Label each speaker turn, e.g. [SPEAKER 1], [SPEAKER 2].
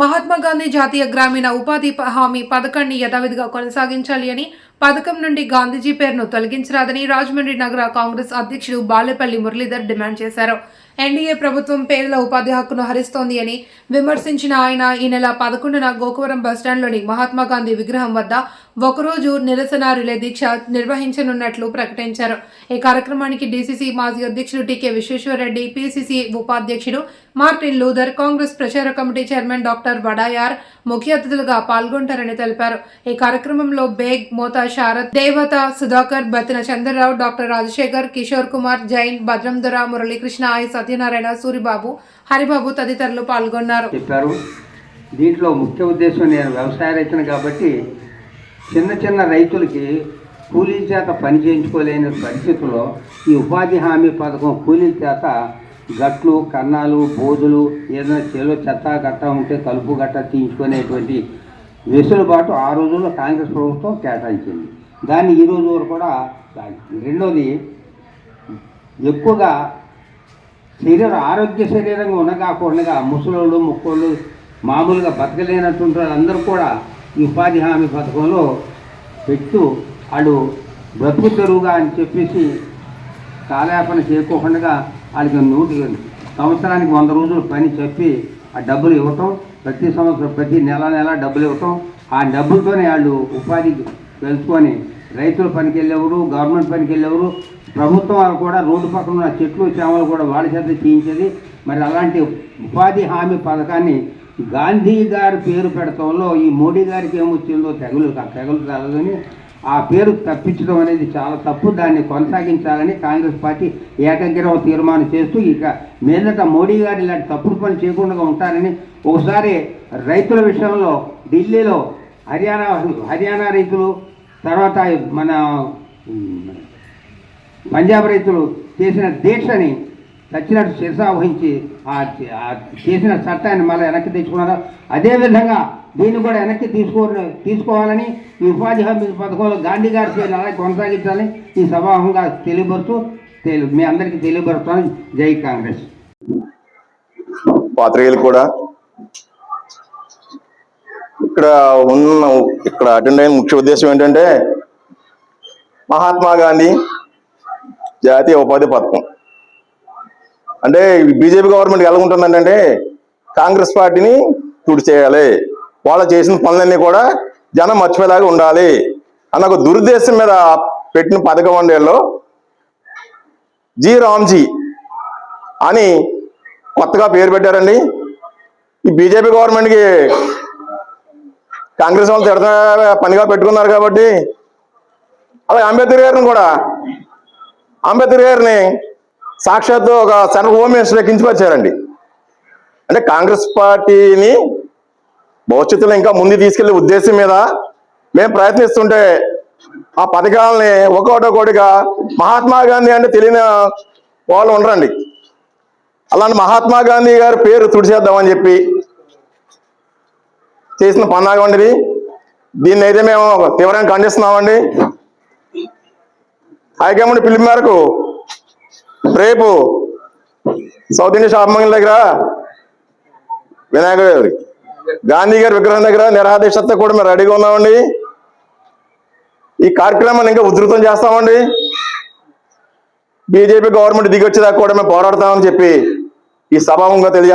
[SPEAKER 1] మహాత్మా గాంధీ జాతీయ గ్రామీణ ఉపాధి హామీ పథకాన్ని యథావిధిగా కొనసాగించాలి అని, పథకం నుండి గాంధీజీ పేరును తొలగించరాదని రాజమండ్రి నగర కాంగ్రెస్ అధ్యక్షుడు బాలేపల్లి మురళీధర్ డిమాండ్ చేశారు. ఎన్డీఏ ప్రభుత్వం పేదల ఉపాధి హక్కును హరిస్తోంది అని విమర్శించిన ఆయన ఈ నెల 11న గోకవరం బస్టాండ్లోని మహాత్మా గాంధీ విగ్రహం వద్ద ఒకరోజు నిరసన రిలే దీక్ష నిర్వహించనున్నట్లు ప్రకటించారు. ఈ కార్యక్రమానికి డీసీసీ మాజీ అధ్యక్షుడు టీకే విశ్వేశ్వరరెడ్డి, పీసీసీ ఉపాధ్యక్షుడు మార్టిన్ లూథర్, కాంగ్రెస్ ప్రచార కమిటీ చైర్మన్ డాక్టర్ వడాయార్ ముఖ్య అతిథులుగా పాల్గొంటారని తెలిపారు. ఈ కార్యక్రమంలో బేగ్, మోతా శారద్, దేవత సుధాకర్, బతిన చంద్రరావు, డాక్టర్ రాజశేఖర్, కిషోర్ కుమార్, జైన్, భద్రంధర, మురళీకృష్ణ, ఐ సత్యనారాయణ, సూరిబాబు, హరిబాబు తదితరులు పాల్గొన్నారు.
[SPEAKER 2] చెప్పారు. దీంట్లో ముఖ్య ఉద్దేశం, నేను వ్యవసాయ రైతును కాబట్టి చిన్న రైతులకి కూలీల చేత పని చేయించుకోలేని పరిస్థితుల్లో ఈ ఉపాధి హామీ పథకం కూలీల చేత గట్లు, కన్నాలు, బోధులు, ఏదైనా చేలో చెత్త గట్ట ఉంటే కలుపు గట్ట తీయించుకునేటువంటి వెసులుబాటు ఆ రోజుల్లో కాంగ్రెస్ ప్రభుత్వం కేటాయించింది. దాన్ని ఈ రోజు వరకు కూడా. రెండోది, ఎక్కువగా ఆరోగ్య శరీరంగా ఉండకాకుండా ముసలోళ్ళు, ముక్కోళ్ళు, మామూలుగా బతకలేనటువంటి వాళ్ళందరూ కూడా ఈ ఉపాధి హామీ పథకంలో పెట్టు వాళ్ళు బ్రతుకు తెరువుగా అని చెప్పేసి కాలయాపన చేయకోకుండా వాళ్ళకి సంవత్సరానికి 100 రోజులు పని చెప్పి ఆ డబ్బులు ఇవ్వటం, ప్రతి సంవత్సరం ప్రతి నెల డబ్బులు ఇవ్వటం, ఆ డబ్బులతోనే వాళ్ళు ఉపాధి తెలుసుకొని రైతుల పనికి వెళ్ళేవారు, గవర్నమెంట్ పనికి వెళ్ళేవారు, ప్రభుత్వం వాళ్ళు కూడా రోడ్డు పక్కన ఉన్న చెట్లు చేమలు కూడా వాళ్ళ చేత చేయించేది. మరి అలాంటి ఉపాధి హామీ పథకాన్ని గాంధీ గారి పేరు పెడతంలో ఈ మోడీ గారికి ఏమొచ్చిందో తెగలు తెగలని ఆ పేరు తప్పించడం అనేది చాలా తప్పు. దాన్ని కొనసాగించాలని కాంగ్రెస్ పార్టీ ఏకగ్రీవ తీర్మానం చేస్తూ ఇక మీదట మోడీ గారు ఇలాంటి తప్పుడు పని చేయకుండా ఉంటారని, ఒకసారి రైతుల విషయంలో ఢిల్లీలో హర్యానా రైతులు, తర్వాత మన పంజాబ్ రైతులు చేసిన దీక్షని చచ్చినట్టు శిరసావహించి ఆ చేసిన చట్టాన్ని మళ్ళీ వెనక్కి తెచ్చుకున్నారు. అదేవిధంగా దీన్ని కూడా వెనక్కి తీసుకోవాలని ఈ ఉపాధి హామీ పథకంలో గాంధీ గారి పేరు అలాగే కొనసాగించాలని ఈ సభాముఖంగా తెలియపరుస్తూ మీ అందరికీ తెలియపరుస్తాను. జై కాంగ్రెస్.
[SPEAKER 3] పాత్రికేయులు కూడా ఇక్కడ అటెండ్ అయిన ముఖ్య ఉద్దేశం ఏంటంటే, మహాత్మా గాంధీ జాతీయ ఉపాధి పథకం అంటే బీజేపీ గవర్నమెంట్ ఎలాగుంటుందంటే కాంగ్రెస్ పార్టీని తుడిచేయాలి, వాళ్ళు చేసిన పనులన్నీ కూడా జనం మర్చిపోయేలాగా ఉండాలి అన్న ఒక దురుద్దేశం మీద పెట్టిన పథకం వందేళ్ళలో జీ రామ్జీ అని కొత్తగా పేరు పెట్టారండి. ఈ బీజేపీ గవర్నమెంట్కి కాంగ్రెస్ వాళ్ళు తిడతా పనిగా పెట్టుకున్నారు కాబట్టి, అలాగే అంబేద్కర్ గారిని సాక్షాత్తు ఒక సెంట్రల్ హోమ్ మినిస్టర్ ఎక్కించుకొచ్చారండి. అంటే కాంగ్రెస్ పార్టీని భవిష్యత్తులో ఇంకా ముందు తీసుకెళ్లే ఉద్దేశం మీద మేము ప్రయత్నిస్తుంటే ఆ పథకాలని ఒక్కొక్కటిగా మహాత్మా గాంధీ అంటే తెలియని వాళ్ళు ఉండరండి. అలాంటి మహాత్మా గాంధీ గారి పేరు తుడిచేద్దామని చెప్పి చేసిన పన్నాగండి. దీన్ని అయితే మేము తీవ్రంగా ఖండిస్తున్నామండి. హైకమాండ్ పిలుపు మేరకు రేపు సౌత్ ఇండియా షాప్ మంగళ దగ్గర వినాయక గాంధీ గారి విగ్రహం దగ్గర నిరాదేశతో కూడా మేము రెడీగా ఉన్నామండి. ఈ కార్యక్రమాన్ని ఇంకా ఉధృతం చేస్తామండి. బీజేపీ గవర్నమెంట్ దిగొచ్చేదాకా కూడా మేము పోరాడతామని చెప్పి ఈ సభాముఖంగా తెలియజేస్తాం.